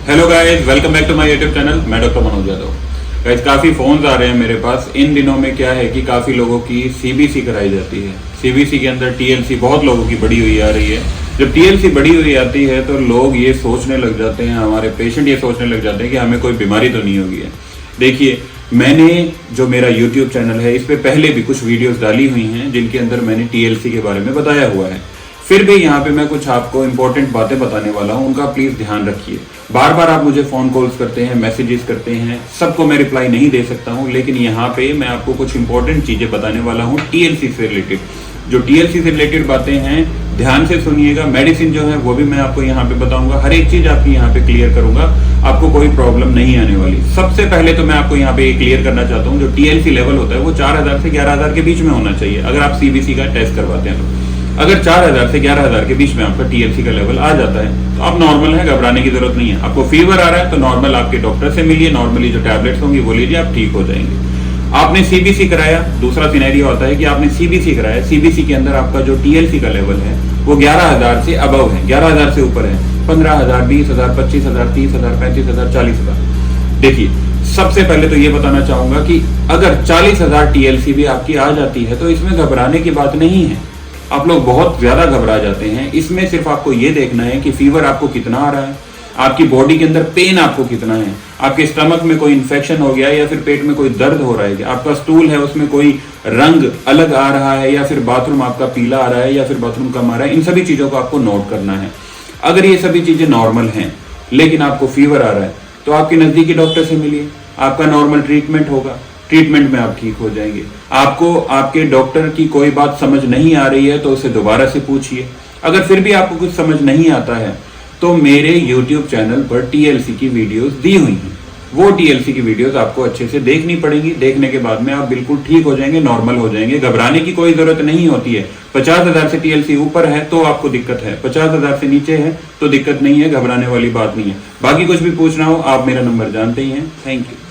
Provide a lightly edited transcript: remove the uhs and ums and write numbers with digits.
Hello guys, welcome back to my YouTube channel. मैं doctor Manoj Yadav. Guys, काफ़ी phones आ रहे हैं मेरे पास। इन दिनों में क्या है कि काफ़ी लोगों की सीबीसी कराई जाती है। सीबीसी के अंदर टीएलसी बहुत लोगों की बढ़ी हुई आ रही है। जब टीएलसी बढ़ी हुई आती है तो लोग ये सोचने लग जाते हैं, हमारे पेशेंट ये सोचने लग जाते हैं कि हमें कोई बीमारी तो नहीं होगी है। देखिए, मैंने जो मेरा यूट्यूब चैनल है इस पर पहले भी कुछ वीडियोज़ डाली हुई हैं जिनके अंदर मैंने टीएलसी के बारे में बताया हुआ है। फिर भी यहाँ पे मैं कुछ आपको इंपॉर्टेंट बातें बताने वाला हूँ, उनका प्लीज ध्यान रखिए। बार बार आप मुझे फोन कॉल्स करते हैं, मैसेजेस करते हैं, सबको मैं रिप्लाई नहीं दे सकता हूँ, लेकिन यहाँ पे मैं आपको कुछ इंपॉर्टेंट चीजें बताने वाला हूँ टीएलसी से रिलेटेड। जो टीएलसी से रिलेटेड बातें हैं ध्यान से सुनिएगा। मेडिसिन जो है वो भी मैं आपको यहाँ पे बताऊंगा, हर एक चीज आपकी यहाँ पे क्लियर करूंगा, आपको कोई प्रॉब्लम नहीं आने वाली। सबसे पहले तो मैं आपको यहाँ पे क्लियर करना चाहता हूँ, जो टीएलसी लेवल होता है वो 4000 से 11000 के बीच में होना चाहिए अगर आप सीबीसी का टेस्ट करवाते हैं तो। अगर 4000 से 11000 के बीच में आपका टीएलसी का लेवल आ जाता है तो आप नॉर्मल है, घबराने की जरूरत नहीं है। आपको फीवर आ रहा है तो नॉर्मल आपके डॉक्टर से मिलिए, नॉर्मली जो टैबलेट्स होंगी वो लीजिए, आप ठीक हो जाएंगे। आपने सीबीसी कराया, दूसरा सिनेरियो आता है कि आपने सीबीसी कराया, सीबीसी के अंदर आपका जो टीएलसी का लेवल है वो 11000 से अबव है, 11000 से ऊपर है, 15000, 20000, 25000, 30000, 35000, 40000। देखिए, सबसे पहले तो ये बताना चाहूंगा कि अगर 40000 टीएलसी भी आपकी आ जाती है तो इसमें घबराने की बात नहीं है। आप लोग बहुत ज्यादा घबरा जाते हैं। इसमें सिर्फ आपको ये देखना है कि फीवर आपको कितना आ रहा है, आपकी बॉडी के अंदर पेन आपको कितना है, आपके स्टमक में कोई इन्फेक्शन हो गया है या फिर पेट में कोई दर्द हो रहा है, आपका स्टूल है उसमें कोई रंग अलग आ रहा है या फिर बाथरूम आपका पीला आ रहा है या फिर बाथरूम कम आ रहा है। इन सभी चीजों को आपको नोट करना है। अगर ये सभी चीजें नॉर्मल हैं लेकिन आपको फीवर आ रहा है तो आपके नजदीकी डॉक्टर से मिलिए, आपका नॉर्मल ट्रीटमेंट होगा, ट्रीटमेंट में आप ठीक हो जाएंगे। आपको आपके डॉक्टर की कोई बात समझ नहीं आ रही है तो उसे दोबारा से पूछिए। अगर फिर भी आपको कुछ समझ नहीं आता है तो मेरे YouTube चैनल पर टीएलसी की वीडियोस दी हुई हैं, वो टीएलसी की वीडियोस आपको अच्छे से देखनी पड़ेंगी। देखने के बाद में आप बिल्कुल ठीक हो जाएंगे, नॉर्मल हो जाएंगे। घबराने की कोई जरूरत नहीं होती है। 50000 से टीएलसी ऊपर है तो आपको दिक्कत है, 50000 से नीचे है तो दिक्कत नहीं है, घबराने वाली बात नहीं है। बाकी कुछ भी पूछना हो आप मेरा नंबर जानते ही हैं। Thank you.